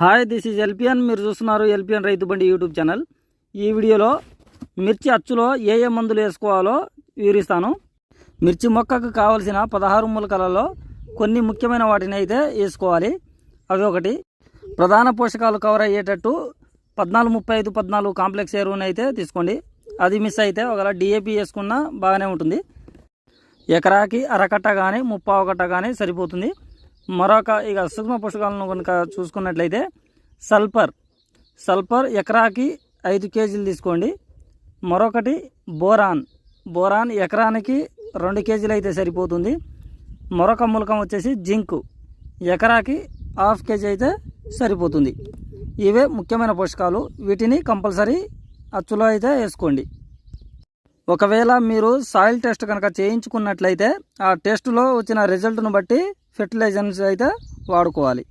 Hi, this is LPN. మీరు చూస్తున్నారు LPN రైతు బండి యూట్యూబ్ ఛానల్. ఈ వీడియోలో మిర్చి అచ్చులో ఏ ఏ మందులు వేసుకోవాలో వివరిస్తాను. మిర్చి మొక్కకు కావలసిన 16 మూలకాలలో కొన్ని ముఖ్యమైన వాటిని అయితే వేసుకోవాలి. అవి ఒకటి, ప్రధాన పోషకాలు కవర్ అయ్యేటట్టు 14-35-14 కాంప్లెక్స్ ఎరువుని అయితే తీసుకోండి. అది మిస్ అయితే ఒకవేళ డిఏపి వేసుకున్నా బాగానే ఉంటుంది. ఎకరాకి అరకట్ట కానీ 30 కట్ట కానీ సరిపోతుంది. మరొక ఇక సూక్ష్మ పోషకాలను కనుక చూసుకున్నట్లయితే సల్ఫర్ ఎకరాకి 5 కేజీలు తీసుకోండి. మరొకటి బోరాన్ ఎకరానికి 2 కేజీలు అయితే సరిపోతుంది. మరొక మూలకం వచ్చేసి జింక్ ఎకరాకి 1/2 కేజీ అయితే సరిపోతుంది. ఇవే ముఖ్యమైన పోషకాలు. వీటిని కంపల్సరీ అచ్చులో అయితే వేసుకోండి. ఒకవేళ మీరు సాయిల్ టెస్ట్ కనుక చేయించుకున్నట్లయితే ఆ టెస్టులో వచ్చిన రిజల్ట్ను బట్టి ఫెర్టిలైజర్స్ అయితే వాడుకోవాలి.